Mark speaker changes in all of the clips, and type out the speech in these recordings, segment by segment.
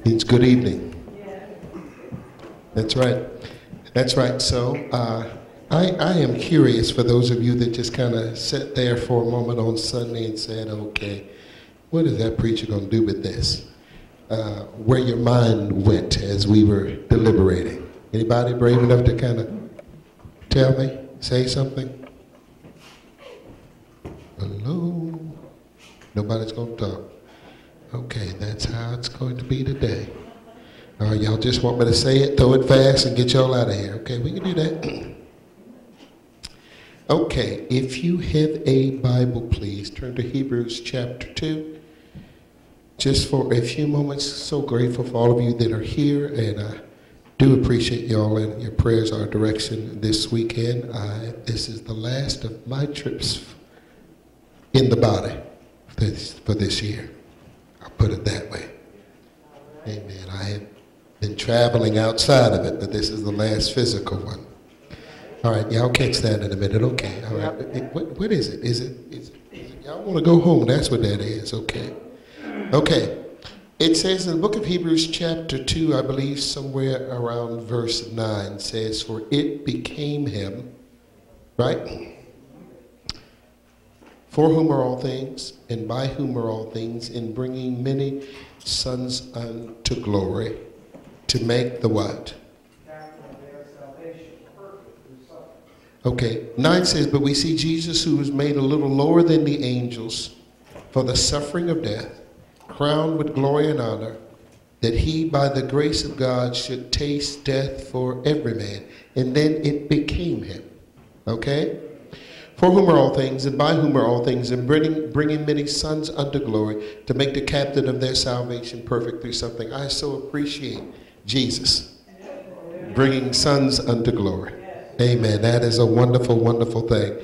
Speaker 1: Means good evening. That's right. That's right. So I am curious for those of you that just kind of sat there for a moment on Sunday and said, okay, what is that preacher going to do with this? Where your mind went as we were deliberating. Anybody brave enough to kind of tell me, say something? Hello? Nobody's going to talk. Okay, that's how it's going to be today. Y'all just want me to say it, throw it fast, and get y'all out of here. Okay, we can do that. Okay, if you have a Bible, please turn to Hebrews chapter 2. Just for a few moments, so grateful for all of you that are here, and I do appreciate y'all and your prayers, our direction this weekend. This is the last of my trips in the body for this year. I'll put it that way. Amen. I have been traveling outside of it, but this is the last physical one. All right, y'all catch that in a minute. Okay, all right. What is it? Is it y'all want to go home? That's what that is. Okay. Okay. It says in the book of Hebrews chapter 2, I believe somewhere around verse 9, says, for it became him, right? For whom are all things, and by whom are all things, in bringing many sons unto glory, to make the what? Okay, 9 says, but we see Jesus, who was made a little lower than the angels for the suffering of death, crowned with glory and honor, that he by the grace of God should taste death for every man. And then it became him. Okay? For whom are all things, and by whom are all things, and bringing many sons unto glory, to make the captain of their salvation perfect through something. I so appreciate Jesus bringing sons unto glory. Amen. That is a wonderful, wonderful thing.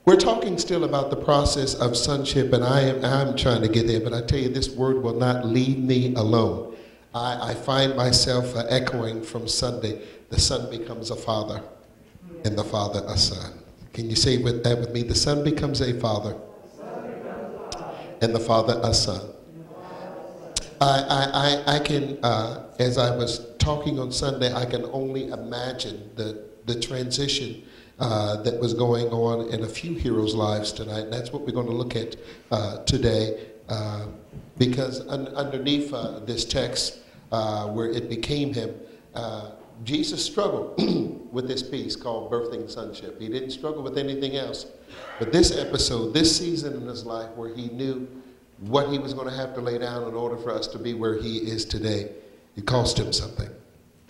Speaker 1: We're talking still about the process of sonship, and I'm trying to get there, but I tell you, this word will not leave me alone. I find myself echoing from Sunday, the son becomes a father, and the father a son. Can you say that with me? The son becomes a father, and the father a son. I can, as I was talking on Sunday, I can only imagine the transition that was going on in a few heroes' lives tonight. And that's what we're going to look at today, because underneath this text, where it became him, Jesus struggled with this piece called birthing sonship. He didn't struggle with anything else. But this episode, this season in his life where he knew what he was going to have to lay down in order for us to be where he is today, it cost him something.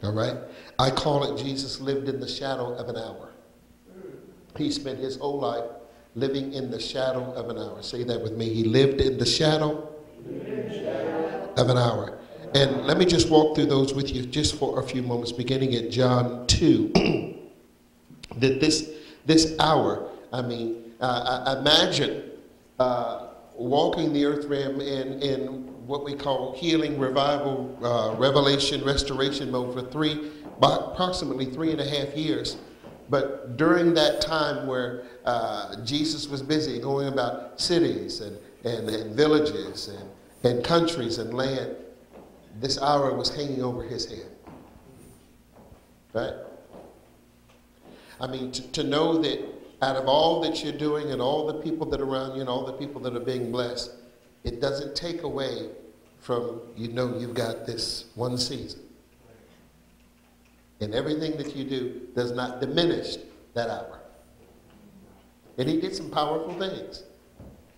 Speaker 1: All right? I call it Jesus lived in the shadow of an hour. He spent his whole life living in the shadow of an hour. Say that with me. He lived in the shadow of an hour. And let me just walk through those with you just for a few moments, beginning at John 2. That this hour, I mean, imagine walking the earth realm in what we call healing, revival, revelation, restoration mode for approximately 3.5 years. But during that time where Jesus was busy going about cities and villages and countries and land, this hour was hanging over his head. Right? I mean, to know that out of all that you're doing and all the people that are around you and all the people that are being blessed, it doesn't take away from, you've got this one season. And everything that you do does not diminish that hour. And he did some powerful things,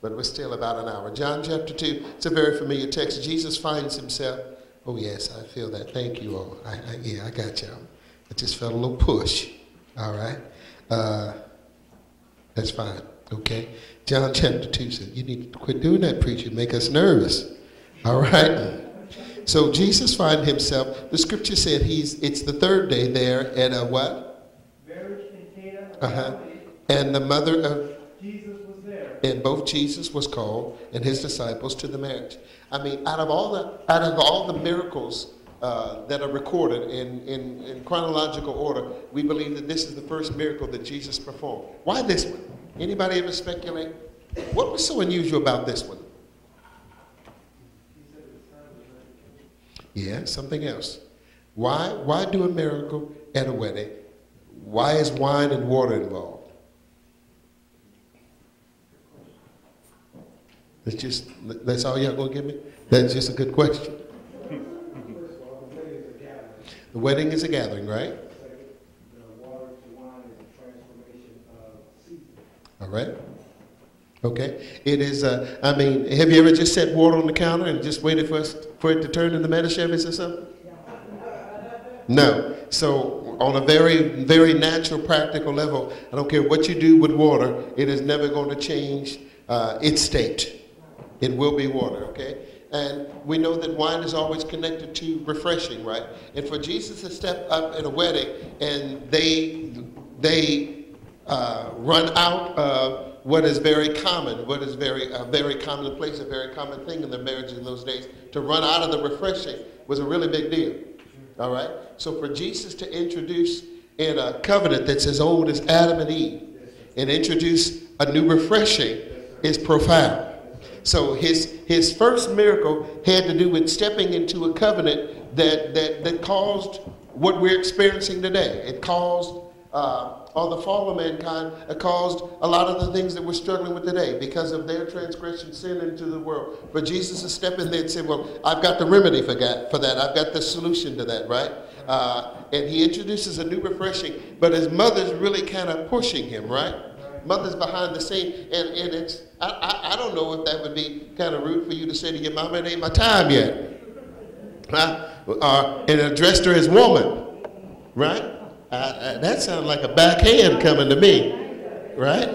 Speaker 1: but it was still about an hour. John chapter 2, it's a very familiar text. Jesus finds himself, oh yes, I feel that. Thank you all. I got y'all. I just felt a little push. All right. That's fine. Okay. John chapter 2 said, you need to quit doing that, preacher. Make us nervous. All right. So Jesus found himself, the scripture said it's the third day there at a what?
Speaker 2: Marriage in Cana.
Speaker 1: And the mother of
Speaker 2: Jesus was there.
Speaker 1: And both Jesus was called and his disciples to the marriage. I mean, out of all the miracles that are recorded in chronological order, we believe that this is the first miracle that Jesus performed. Why this one? Anybody ever speculate? What was so unusual about this one? Yeah, something else. Why do a miracle at a wedding? Why is wine and water involved? That's all y'all gonna give me? That's just a good question. The wedding is a gathering, right? All right. Okay. It is, I mean, have you ever just set water on the counter and just waited for it to turn into Manischewitz or something? No. So on a very, very natural, practical level, I don't care what you do with water, it is never going to change its state. It will be water, okay? And we know that wine is always connected to refreshing, right? And for Jesus to step up at a wedding and they run out of what is very common, what is a very commonplace, a very common thing in the marriage in those days, to run out of the refreshing was a really big deal. All right? So for Jesus to introduce in a covenant that's as old as Adam and Eve and introduce a new refreshing is profound. So his first miracle had to do with stepping into a covenant that caused what we're experiencing today. It caused or the fall of mankind caused a lot of the things that we're struggling with today because of their transgression, sin into the world. But Jesus is stepping there and said, well, I've got the remedy for that. I've got the solution to that, right? And he introduces a new refreshing, but his mother's really kind of pushing him, right? Mother's behind the scene, and it's, I don't know if that would be kind of rude for you to say to your mama, it ain't my time yet. And addressed her as woman, right? That sounds like a backhand coming to me, right?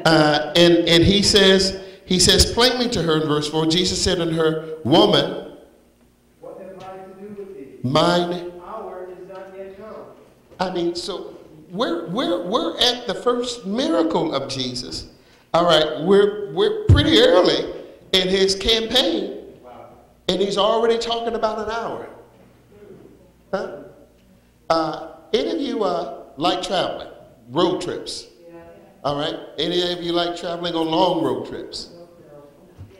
Speaker 1: And he says plainly to her in verse 4, Jesus said unto her, woman,
Speaker 2: what have I to do with thee?
Speaker 1: Mine
Speaker 2: hour is not yet come.
Speaker 1: I mean, so we're at the first miracle of Jesus. All right, we're pretty early in his campaign, and he's already talking about an hour. Huh? Any of you like traveling, road trips? All right. Any of you like traveling on long road trips?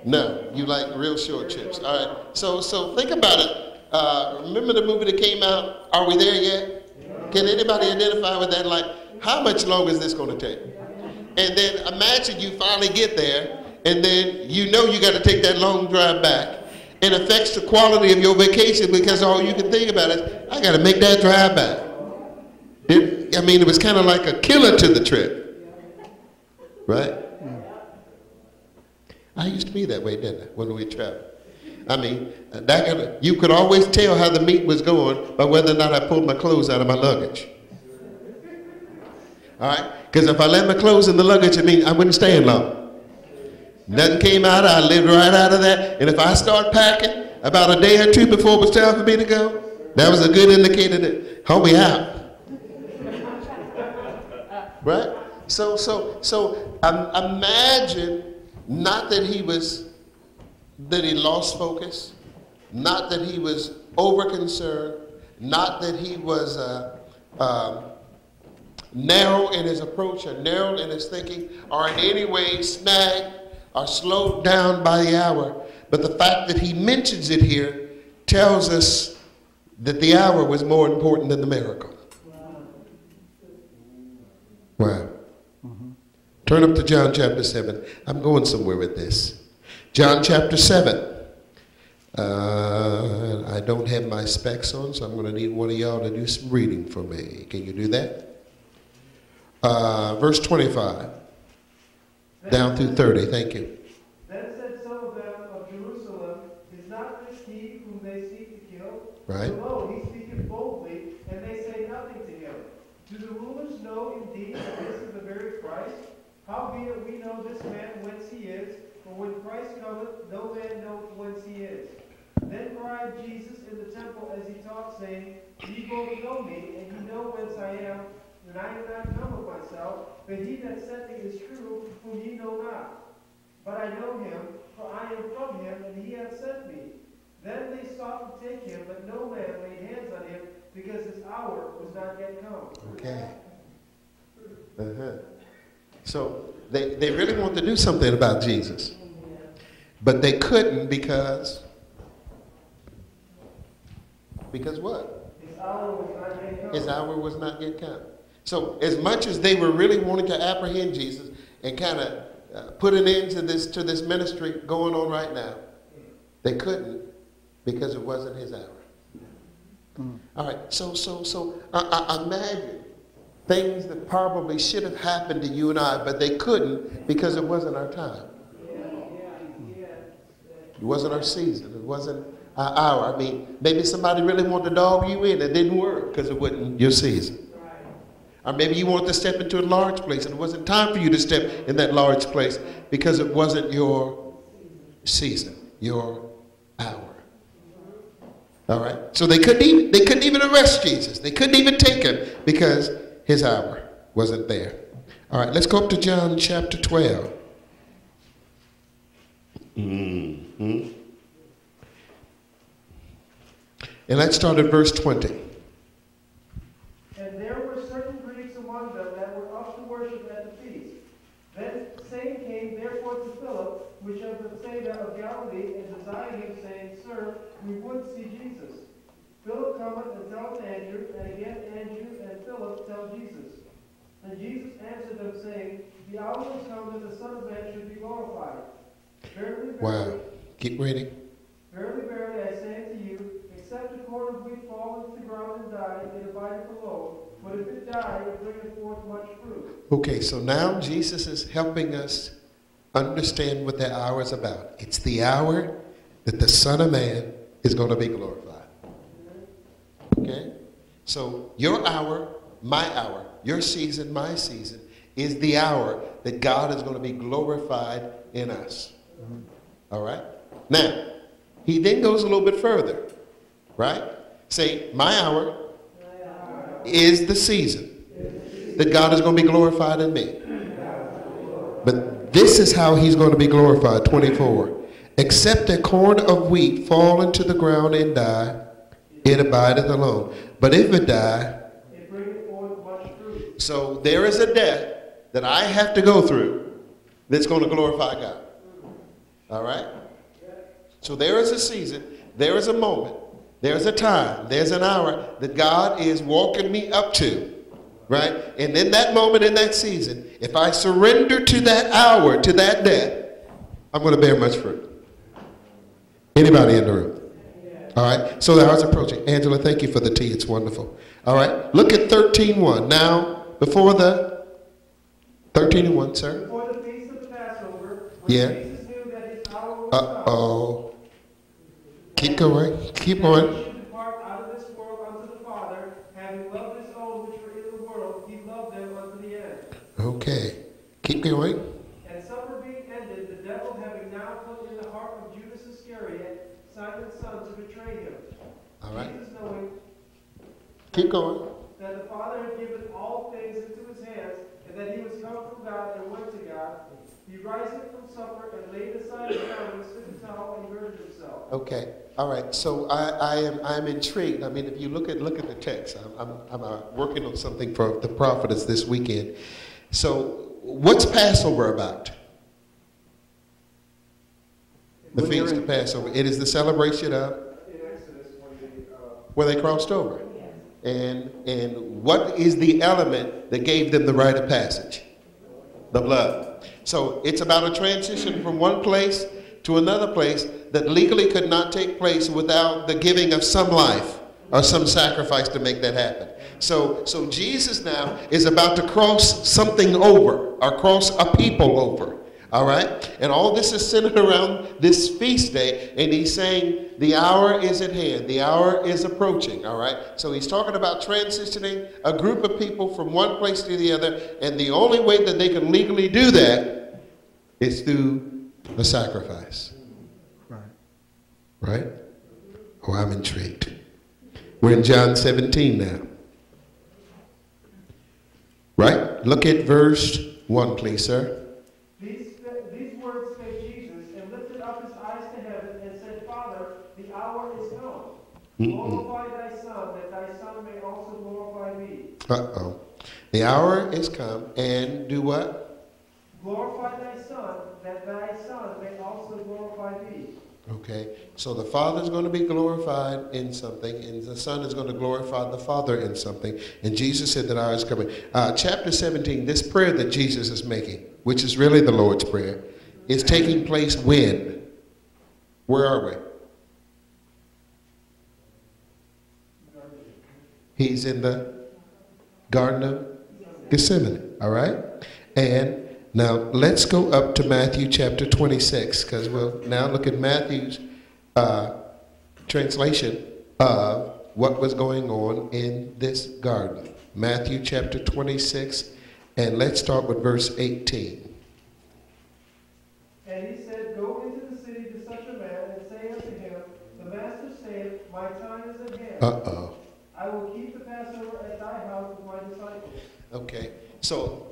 Speaker 1: No, you like real short trips. All right. So think about it. Remember the movie that came out, Are We There Yet? Can anybody identify with that? Like, how much longer is this going to take? And then imagine you finally get there, and then you know you got to take that long drive back. It affects the quality of your vacation because all you can think about is, I got to make that drive back. It was kind of like a killer to the trip, right? I used to be that way, didn't I, when we traveled? I mean, you could always tell how the meet was going by whether or not I pulled my clothes out of my luggage. All right? Because if I let my clothes in the luggage, it means I wouldn't stay in long. Nothing came out, I lived right out of that. And if I start packing about a day or two before it was time for me to go, that was a good indicator that, homie out. Right? So imagine not that he lost focus, not that he was over concerned, not that he was narrow in his approach or narrow in his thinking or in any way snagged or slowed down by the hour. But the fact that he mentions it here tells us that the hour was more important than the miracle. Wow. Turn up to John chapter 7. I'm going somewhere with this. John chapter 7. I don't have my specs on, so I'm going to need one of y'all to do some reading for me. Can you do that? Verse 25. Down through 30. Thank you.
Speaker 2: Then said some of them of Jerusalem, is not this he whom they seek to kill?
Speaker 1: Right.
Speaker 2: Lo, he speaketh boldly, and they say nothing to him. Do the rulers know indeed that this is the very Christ? Howbeit we know this man whence he is, for when Christ cometh, no man knoweth whence he is. Then cried Jesus in the temple as he taught, saying, Ye both know me, and ye know whence I am, and I am not come of myself, but he that sent me is true, whom ye know not. But I know him, for I am from him, and he hath sent me. Then they sought to take him, but no man laid hands on him, because his hour was not yet come.
Speaker 1: Okay. So they really want to do something about Jesus. But they couldn't because Because what?
Speaker 2: His hour was not yet come.
Speaker 1: His hour was not yet come. So as much as they were really wanting to apprehend Jesus and kind of put an end to this ministry going on right now, they couldn't because it wasn't his hour. All right, so I imagine things that probably should have happened to you and I, but they couldn't because it wasn't our time. It wasn't our season. It wasn't our hour. I mean, maybe somebody really wanted to dog you in. It didn't work because it wasn't your season. Or maybe you wanted to step into a large place and it wasn't time for you to step in that large place because it wasn't your season, your hour. All right? So they couldn't even arrest Jesus. They couldn't even take him because his hour wasn't there. All right, let's go up to John chapter 12. And let's start at verse 20.
Speaker 2: And there were certain Greeks among them that were up to worship at the feast. Then same came therefore to Philip, which of Bethsaida of Galilee, and desired him, saying, Sir, we would see Jesus. Philip cometh and telleth Andrew, and again Andrew and Philip tell Jesus. And Jesus answered them, saying, The hour is come that the Son of Man should be glorified. Verily, verily,
Speaker 1: Wow. Keep reading.
Speaker 2: Verily, verily, I say unto you, except a corn of wheat fall into the ground and die, it abideth alone. But if it die, it bringeth forth much fruit.
Speaker 1: Okay, so now Jesus is helping us understand what that hour is about. It's the hour that the Son of Man is going to be glorified. Okay? So your hour, my hour, your season, my season, is the hour that God is going to be glorified in us. All right? Now, he then goes a little bit further. Right? Say, my hour is the season that God is going to be glorified in me. But this is how he's going to be glorified, 24. Except a corn of wheat fall into the ground and die, it abideth alone. But if it die,
Speaker 2: it bringeth forth much fruit. So
Speaker 1: there is a death that I have to go through that's going to glorify God. All right? So there is a season, there is a moment, there's a time, there's an hour that God is walking me up to, right? And in that moment, in that season, if I surrender to that hour, to that death, I'm going to bear much fruit. Anybody in the room? All right, so the hour's approaching. Angela, thank you for the tea. It's wonderful. All right, look at 13:1. Now, before the 13:1, sir.
Speaker 2: Before the feast of the Passover, when Jesus knew that his hour was
Speaker 1: Uh-oh. Keep going. Keep going.
Speaker 2: He should depart out of this world unto the Father, having loved his own which were in the world, he loved them unto the end.
Speaker 1: Okay. Keep going.
Speaker 2: And supper being ended, the devil having now put in the heart of Judas Iscariot, Simon's son, to betray him.
Speaker 1: All right.
Speaker 2: Jesus, knowing
Speaker 1: Keep going.
Speaker 2: that the Father had given all things into his hands, and that he was come from God and went to God, he riseth from supper and laid aside his garments, took a towel, and girded himself.
Speaker 1: Okay. All right. So I'm intrigued. I mean, if you look at the text, I'm working on something for the prophetess this weekend. So what's Passover about? The feast of Passover. It is the celebration of
Speaker 2: In Exodus,
Speaker 1: where they crossed over. And what is the element that gave them the rite of passage? The blood. So it's about a transition from one place to another place that legally could not take place without the giving of some life or some sacrifice to make that happen. So Jesus now is about to cross something over, or cross a people over. All right? And all this is centered around this feast day, and he's saying the hour is at hand. The hour is approaching. All right? So he's talking about transitioning a group of people from one place to the other, and the only way that they can legally do that is through a sacrifice. Right? Oh, I'm intrigued. We're in John 17 now. Right? Look at verse 1, please, sir.
Speaker 2: These words spake Jesus, and lifted up his eyes to heaven, and said, Father, the hour is come. Glorify thy Son, that thy Son may also glorify me.
Speaker 1: Uh-oh. The hour is come, and do what?
Speaker 2: Glorify thy Son, that thy Son may also glorify thee.
Speaker 1: Okay, so the Father is going to be glorified in something, and the Son is going to glorify the Father in something. And Jesus said that hour is coming. Chapter 17, this prayer that Jesus is making, which is really the Lord's Prayer, is taking place when? Where are we? He's in the Garden of Gethsemane, all right? And now let's go up to Matthew chapter 26, because we'll now look at Matthew's translation of what was going on in this garden. Matthew chapter 26, and let's start with verse 18.
Speaker 2: And he said, Go into the city to such a man, and say unto him, The Master saith, My time is at hand.
Speaker 1: Uh-oh.
Speaker 2: I will keep the Passover at thy house with my disciples.
Speaker 1: Okay, so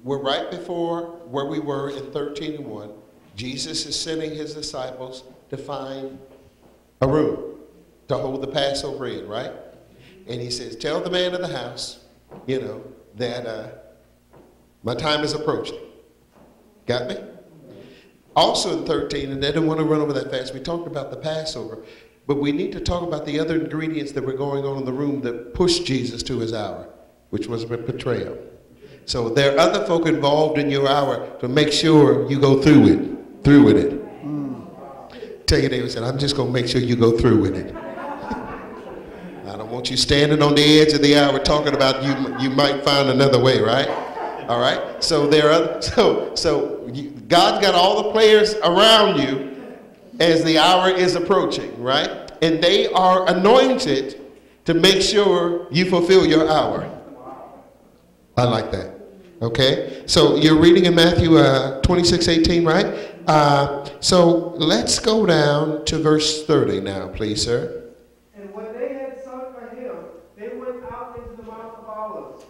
Speaker 1: we're right before where we were in 13:1. Jesus is sending his disciples to find a room to hold the Passover in, right? And he says, tell the man of the house, that my time is approaching. Got me? Also in 13, and I didn't want to run over that fast, we talked about the Passover. But we need to talk about the other ingredients that were going on in the room that pushed Jesus to his hour, which was betrayal. So there are other folk involved in your hour to make sure you go through with it. Tell your neighbor, said, I'm just going to make sure you go through with it. I don't want you standing on the edge of the hour talking about you might find another way, right? All right. So there are God's got all the players around you as the hour is approaching, right? And they are anointed to make sure you fulfill your hour. I like that. Okay? So you're reading in Matthew 26:18, right? So let's go down to verse 30 now, please, sir.
Speaker 2: And when they had sung a hymn, they went out into the Mount of Olives.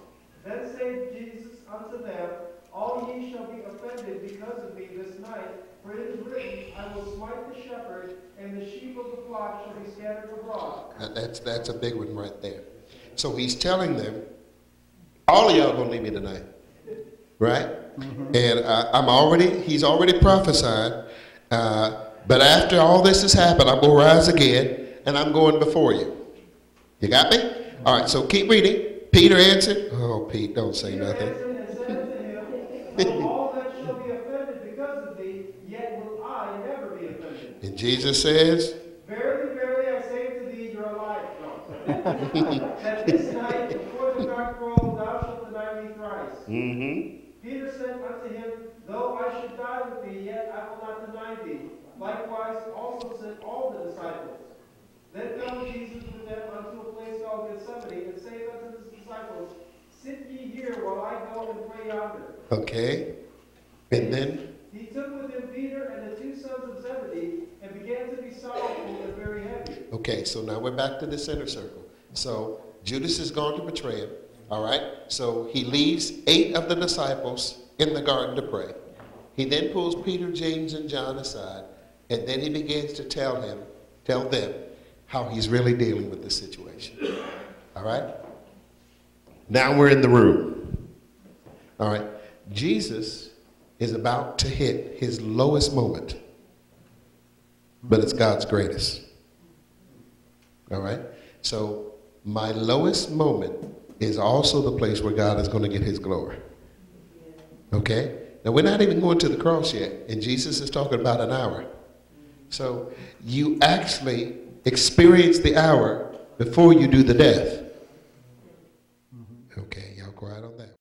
Speaker 2: Then said Jesus unto them, All ye shall be offended because of me this night, for it is written, I will smite the shepherd, and the sheep of the flock shall be scattered abroad.
Speaker 1: That's a big one right there. So he's telling them, all of y'all gonna leave me tonight, right? Mm-hmm. And he's already prophesied. But after all this has happened, I'm gonna rise again, and I'm going before you. You got me? All right. So keep reading. Peter answered. Oh, Pete, don't say
Speaker 2: Peter
Speaker 1: nothing.
Speaker 2: answered and said unto him, All that shall be offended because of thee, yet will I never be offended.
Speaker 1: And Jesus says,
Speaker 2: Verily, verily, I say unto thee, you're alive. No. That this night, before the cock crow, thou shalt deny me thrice.
Speaker 1: mm-hmm.
Speaker 2: Peter said unto him, Though I should die with thee, yet I will not deny thee. Likewise also said all the disciples. Then fell Jesus with them unto a place called Gethsemane, and saith unto his disciples, Sit ye here while I go and pray yonder.
Speaker 1: Okay. And then?
Speaker 2: He took with him Peter and the two sons of Zebedee, and began to be sorrowful and very heavy.
Speaker 1: Okay, so now we're back to the center circle. So Judas is going to betray him. All right? So he leaves 8 of the disciples in the garden to pray. He then pulls Peter, James, and John aside, and then he begins to tell them how he's really dealing with the situation. All right? Now we're in the room. All right? Jesus is about to hit his lowest moment, but it's God's greatest. All right? So my lowest moment is also the place where God is going to get his glory. Okay? Now we're not even going to the cross yet, and Jesus is talking about an hour. So you actually experience the hour before you do the death. Okay, y'all quiet on that.